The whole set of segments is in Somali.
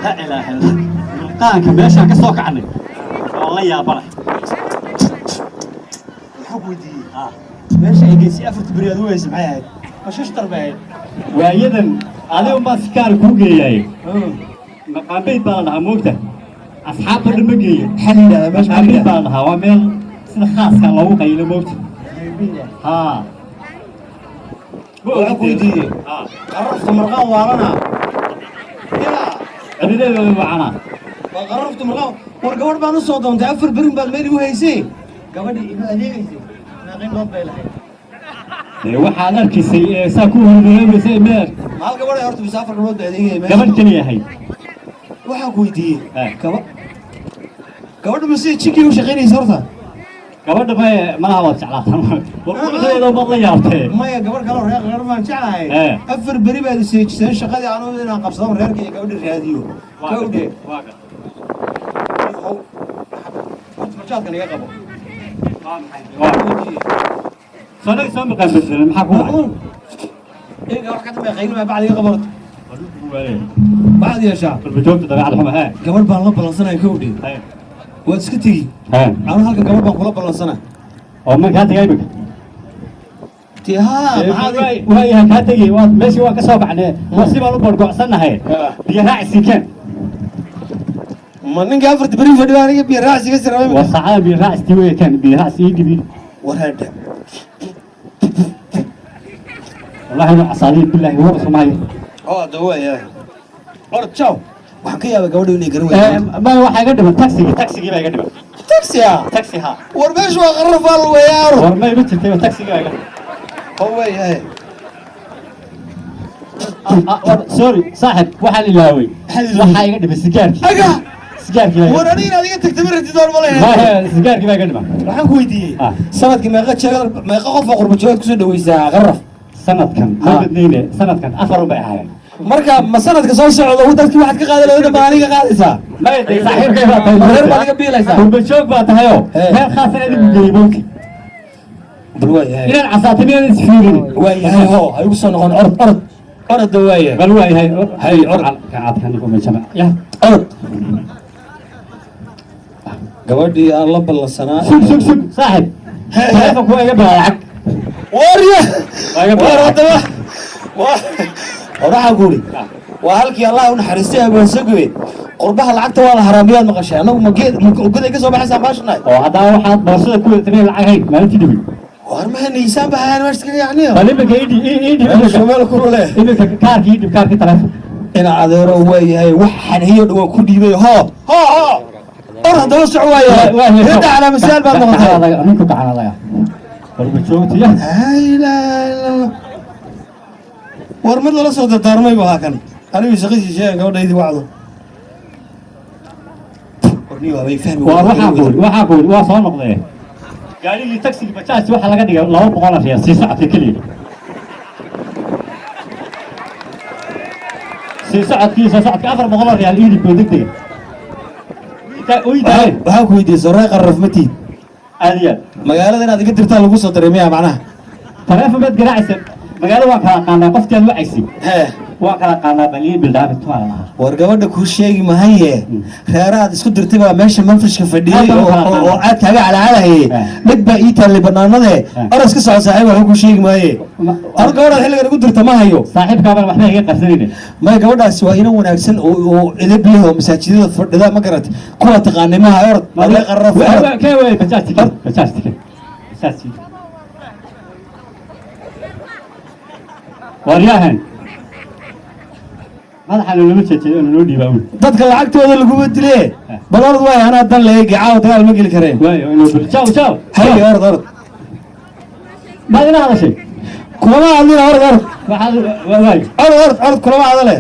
لا إله إلا الله قانك ماشي كسوك عني والله يا برا حقودي ماشي يجي أفرت برياد ويس معايا مش اشتر بعيد وأيضا عليهم ما سكار كوجي جاي مقام بيت بالها موته أصحاب المجي حلينا مش مقام بيت بالها ومن سنخاص كان لو قيل موت ها حقودي قرفت مرقان ورانا أبدا معنا قرفت مرقان ورقور بان الصوت وانت أفر برين بالميري وهيسي قبل إيه أديك ناقين نوت بيلها waxaan arkisay saa ku horreeyay meer maal gabadha horta bisaafar loo daadeeyay gabadh kaliya hay waxa ku weydiiyay gabadha ma si chiki u shaqeynaysa horta gabadha ma laha wad jeclaatan waxadeedo bad la yaabtay maya gabadh kale reer reer ma jeclahay afar bari baad seejisay shaqadii aan u inaan qabsado reerka iyo gabadha raadiyo gabadha waaga ma jaalka laga qabo صدق سامي قام بسلم حكومة إيه قال كتب يا خيل ما بعد يقبرت بعد يا شعب البجوم تدري على الحمى ها قبل بان قبل سنة يكودي واسكتي أنا هالك قبل بان قبل سنة وما كانت جايبك تيها معاذ وهي كانت تجي ماشي وكسب عليه وسيب له برجع سنة هاي بيراعي سكان ما نيجي أفرت بريم فدواني بيراعي سكان وصعب بيراعي استوى كان بيراعي سيدي ورهدا والله أنا عصاري بالله هو بس معي دوا يا أرد شو وحكي يا جودي وني قروي ما هو حاجة قدم تاكسي ما يقدم تاكسي ها وربيش وغرف الويار ورما يبتش تبي تاكسي ما يقدم هو يا سوري صاحب وحال اللاوي وحا يقدم السجار أجا سجار كذا ورانينا هذيك تكتبر تدور ولا ما سجار كذا يقدم راح كويدي سمت كما قد شغل ما يقف فوق ربجوت كسر دويسا غرف سنة كان ما بدنينه سنة كان أفر ربع هاي مركب ما سنة كسر صعود ودك واحد كقاعد لو ما عليك قاعدة ما يدري صاحب كيف غير ما عليك بيلا وبتشوف باتهايو هي خاصة اللي بيجيبوك بالواي إلى العصاتين اللي تفيرين واي هاي هو هيوصل نقول أرض دواية بالواي هاي أرض كعاد كان يكون من شمع يا أرض قبردي الله بالله سنة سوق صاحب كيفك هو يبغى يعك واريا وارا وراح أقولي وهلك يا الله ونحرستها بنسقي قربها العقد ولا حراميات مقشة أنا وقد يكسب حساب باشنا وهذا واحد برصة كل اثنين العقد ما أنت تبي وارمها نيسان بها أنا مشتكي يعني بليبك إيدي أنا شو ماله كله له إيدي كارك تلفون أنا عذره هو وحن هي وكل يبي ها أرض وسع ويا هدا على مثال بعد ما أنا كنت على الله والبشوت يا لا ورمد الله صوت الدار ما يبغى كان أنا بيسقي شيء قاعد يدي وعده ورني وابي فهم وراح أقول وصل نقطة قال لي تاكسي بتاعتي واحد لقى دقيقة لو بقولنا فيها 6 ساعات كلية 6 ساعات كي 6 ساعات كأفر بقولنا فيها الإيدي بودك دقيقة waxaa ku weydiiyey soraa qarraf ma tiid aadiyaad magaalada inaad iga dirtaa lagu soo daray miyaa macnaha taleefon baad garaacaysa magaalada waan kala qaanaa qofkeed wacaysi waan kala qaanaa baliye bildaabi tuwaa lahaa war gabadha kuu sheegi mahaye reerahaad isku dirtay baa meesha manfishka fadhiyey oo aad kaaga calacalahaye dheg baa ii taallay banaanade oras ka socod saaxiib waxba kuu sheegi maaye anu gabadhaad xilligan igu dirta ma hayo saaxiibkaabana waxba iga qarsanayne maya gabadhaasi waa ina wanaagsan oo edeb leh oo masaajidada fadhida ma garatay kuwa taqaanay maha orod adee qarraf bajaajtika waryahan madaxana lama jeejeeyo inuu noo dhiibaa dadka lacagtooda laguma dile bal orod waay anaa dan leeyay gacaaw dagaal ma geli kareen waayo inuu jaw hay orod maad ina hadashay kulama hadlina orod kulama hadale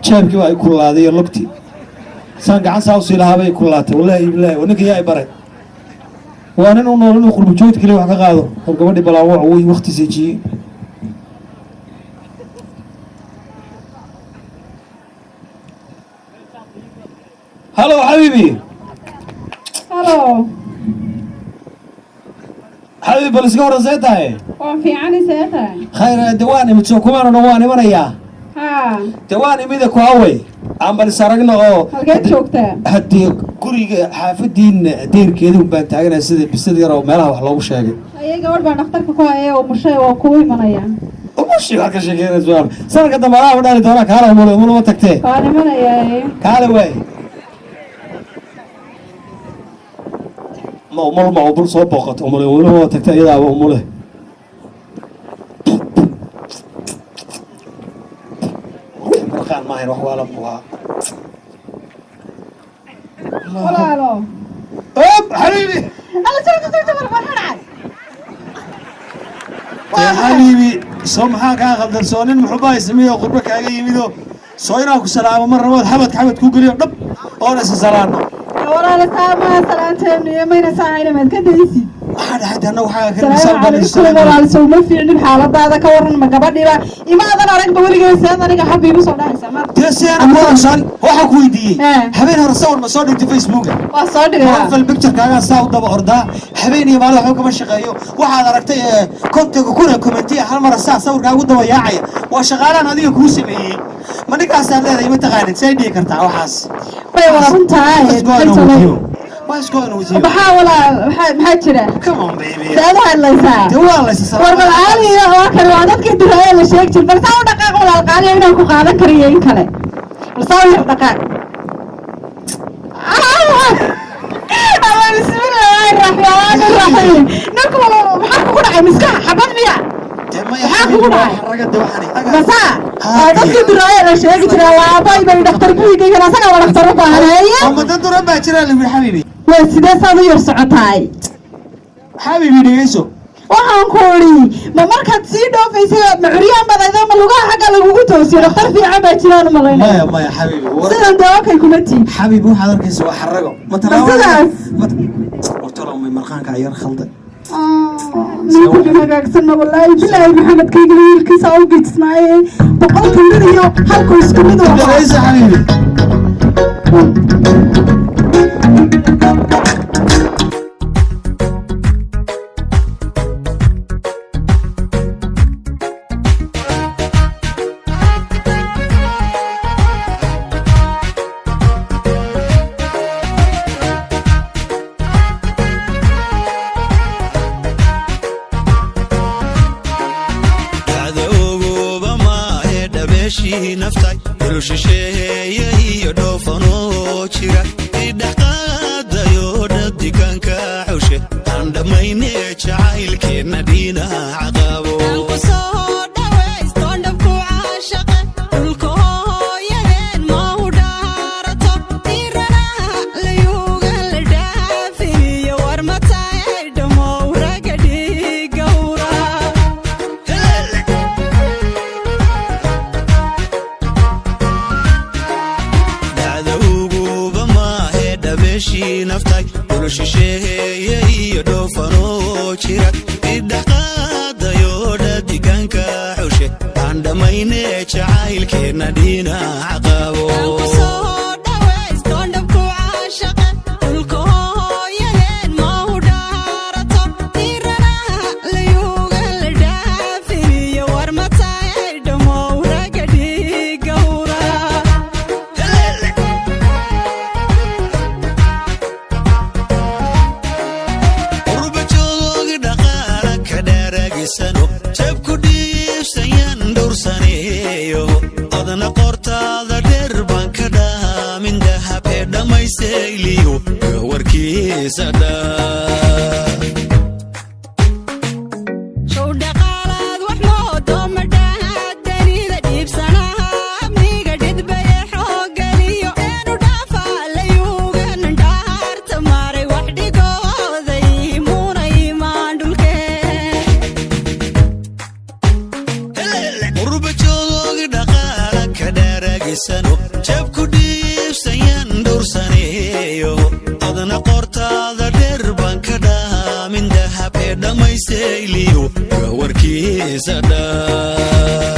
jeebkii waa ay kulaaday iyo lugtii saan gacan saa usii lahaa bay kulaatay wallaahi bilaahi waa ninka yaa i baray waa nin u nool inuu qurbujoogta keliya wax ka qaado oo gabadhii balaawac way waqti seejiyey هلو حبيبي هلو حبيبي بالسكور زيتها وفي عني سيتها خير دواني متسوكمان ونواني مريا ها دواني ميدا كواوي عمل سرقنا halkeed joogtaa هدي كوري حافدين دير كده وبنتاجنا بسد يرى ومالها وحلو شاقي ayaga gabadh baa dhakhtarka ku haya oo mushay oo ku imanayaan ومشي هكا شيء زوار سرقة دمارة وداري دورا كارا ومولو ما تكتي waan imanayaa كارا واي ما أمور ما أقول صوب وقت أمور ما تكتي إذا أموره مرخان ما يروح ولا بوها walaalo حبيبي alla soo marxan يا حبيبي سمحا كان غدر سونين محبا يسميه قربك كاغا يميدو سوينا ku salaamo mar rabad xabad ku galiyo dhab oo la salaano walaalo saama salaanteen iyo mayna saayna mad ka daysi hadana waxa ka salaamu calaykum walaalo soo ma fiicnin xaaladaada ka waran ma gabadhiba imaadan arag bawligeesa aniga xabiibi soo dhaxaysa mar teesana qoran waxa ku weydiiyay habeen hore sawir ma soo dhigtay Facebook waa soo dhigay profile picture kaaga saaw daba orda habeen iyo maalin waxa kama shaqeeyo waxaad aragtay kontiga kuna commentiya hal mar sawirkaaga u daba yaacay waa shaqaalaan adiga ku sameeyay ma ninkaas aad leedahay ma taqaanid say dhigi kartaa waxaas way wada runtahay What's going on with you? maxaa maxaa jira Come on baby. saad hadlaysaa Dawaalaysa war bal caaliya oo kale waa dadkii duraya la sheeg jir bal saa u dhaqaaq walaal qaaliya inaan ku qaadan kariyo in kale bal saa u yar dhaqaaq ama bismillaahi raxmaani raxiim ninku maxaa kugu dhacay miskaha xabad miya maxaa kugu dhacay basa dadkii duraya la sheegi jiray waa bay bay dhakhtar ku yidhi asaga waa dhakhtar u baahanaya ama dad dura baa jira lagu xabiibi waa sidee saad u yar socotaay xabiibi dhigayso waxaan ku ori ma markaad sii dhoofaysay ma curyaan badaydo ma lugaha xagga lagugu toosiyo dhakhtar fiican baa jiraan malaynaya maya xabiibi sidan dawaakay kuma tii xabiibi waxaad arkaysa waa xarago ma sidaas horta ma marqaanka yar khaldan ninku hagaagsanna wallaahi bilaahi maxamed kayga wiilkiisa u geejisnaaye boqolka mid iyo halku isku mid dhagaysa xabiibi naftay rushisheeye iyo dhoofanoo jira idhaqaadayo dhadiganka xushe aan dhammayne jacaylkeenna dhinaca qabo naftay rushisheeye iyo dhoofanoo jira idhaqaadayo dhadiganka xushe aan dhammayne jacaylkeenna dhinaca qabo jabku dhiibsayan dhursaneeyo adna qortaada dheer baan ka dhaamin dahabee dhammaysayliyo warkiisa dhaa jabku dhiibsayan dhursaneeyo adna qortaada dheer baan ka dhaamin dahabee dhammaysayliyo warkiisa dhaa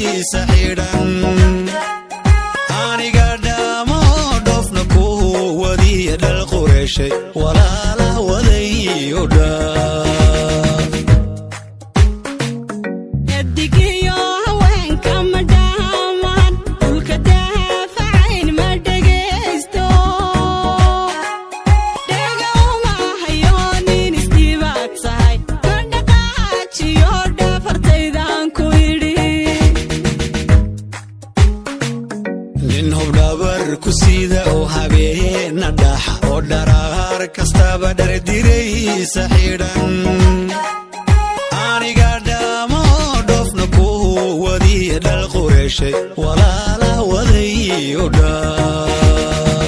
xidhan aniga dhamo dhofna ku wadiya dhal qureyshay walaala wadayo dhaa kusida oo habeena dhaxa oo dharaar kastaba dardiraysa xidhan aniga dhamo dhofna ku wadiya dhal qureyshay walaala wadayo dhaa